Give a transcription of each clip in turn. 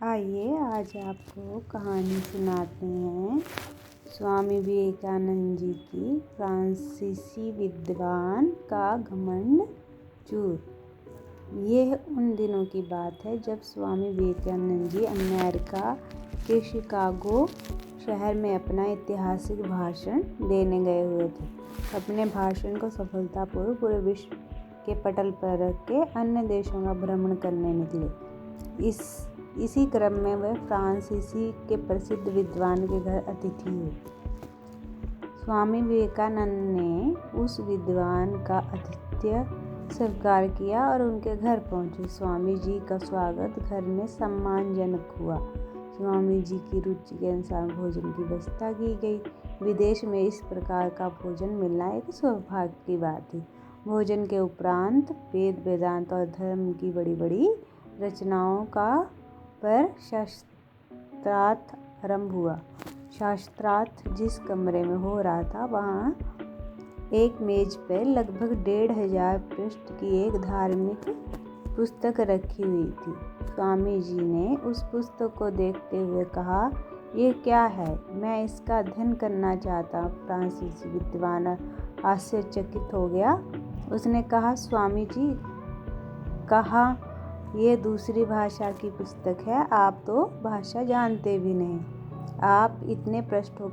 आइए आज आपको कहानी सुनाते हैं स्वामी विवेकानंद जी की फ्रांसीसी विद्वान का घमंड चूर। यह उन दिनों की बात है जब स्वामी विवेकानंद जी अमेरिका के शिकागो शहर में अपना ऐतिहासिक भाषण देने गए हुए थे। अपने भाषण को सफलतापूर्वक पूरे विश्व के पटल पर रख के अन्य देशों का भ्रमण करने निकले। इसी क्रम में वह फ्रांसीसी के प्रसिद्ध विद्वान के घर अतिथि हुए। स्वामी विवेकानंद ने उस विद्वान का आतिथ्य स्वीकार किया और उनके घर पहुंचे। स्वामी जी का स्वागत घर में सम्मानजनक हुआ। स्वामी जी की रुचि के अनुसार भोजन की व्यवस्था की गई। विदेश में इस प्रकार का भोजन मिलना एक सौभाग्य की बात थी। भोजन के उपरांत वेद वेदांत और धर्म की बड़ी बड़ी रचनाओं का पर शास्त्रार्थ आरंभ हुआ। शास्त्रार्थ जिस कमरे में हो रहा था वहाँ एक मेज पर लगभग 1500 पृष्ठ की एक धार्मिक पुस्तक रखी हुई थी। स्वामी जी ने उस पुस्तक को देखते हुए कहा, ये क्या है? मैं इसका अध्ययन करना चाहता हूँ। फ्रांसीसी विद्वान आश्चर्यचकित हो गया। उसने कहा, स्वामी जी, कहा ये दूसरी भाषा की पुस्तक है। आप तो भाषा जानते भी नहीं। आप इतने पृष्ठों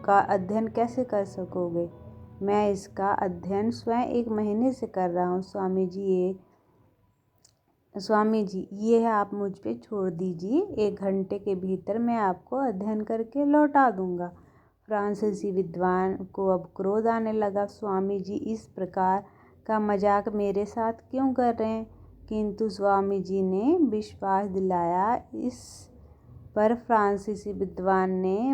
का अध्ययन कैसे कर सकोगे? मैं इसका अध्ययन स्वयं 1 महीने से कर रहा हूँ। स्वामी जी ये आप मुझ पे छोड़ दीजिए। 1 घंटे के भीतर मैं आपको अध्ययन करके लौटा दूंगा। फ्रांसीसी विद्वान को अब क्रोध आने लगा। स्वामी जी इस प्रकार का मजाक मेरे साथ क्यों कर रहे हैं? किंतु स्वामी जी ने विश्वास दिलाया। इस पर फ्रांसीसी विद्वान ने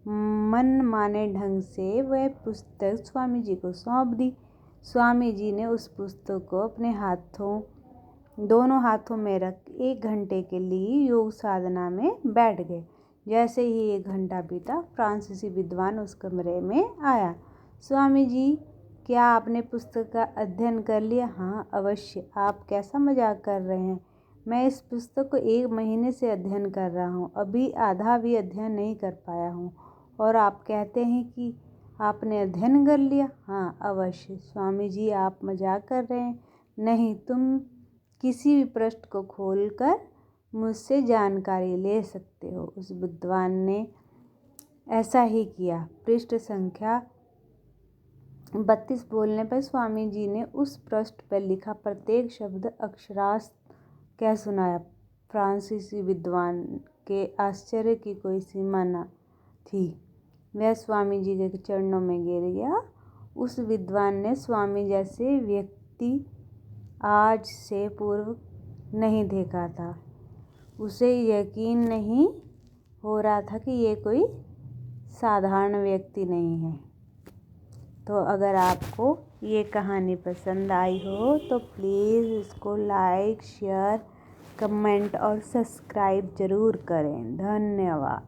मनमाने ढंग से वह पुस्तक स्वामी जी को सौंप दी। स्वामी जी ने उस पुस्तक को अपने दोनों हाथों में रख 1 घंटे के लिए योग साधना में बैठ गए। जैसे ही 1 घंटा बीता, फ्रांसीसी विद्वान उस कमरे में आया। स्वामी जी, क्या आपने पुस्तक का अध्ययन कर लिया? हाँ अवश्य। आप कैसा मजाक कर रहे हैं? मैं इस पुस्तक को 1 महीने से अध्ययन कर रहा हूँ। अभी आधा भी अध्ययन नहीं कर पाया हूँ और आप कहते हैं कि आपने अध्ययन कर लिया? हाँ अवश्य। स्वामी जी, आप मजाक कर रहे हैं। नहीं, तुम किसी भी पृष्ठ को खोलकर मुझसे जानकारी ले सकते हो। उस विद्वान ने ऐसा ही किया। पृष्ठ संख्या 32 बोलने पर स्वामी जी ने उस पृष्ठ पर लिखा प्रत्येक शब्द अक्षरार्थ कह सुनाया। फ्रांसीसी विद्वान के आश्चर्य की कोई सीमा न थी। वह स्वामी जी के चरणों में गिर गया। उस विद्वान ने स्वामी जैसे व्यक्ति आज से पूर्व नहीं देखा था। उसे यकीन नहीं हो रहा था कि ये कोई साधारण व्यक्ति नहीं है। तो अगर आपको ये कहानी पसंद आई हो तो प्लीज़ इसको लाइक, शेयर, कमेंट और सब्सक्राइब ज़रूर करें। धन्यवाद।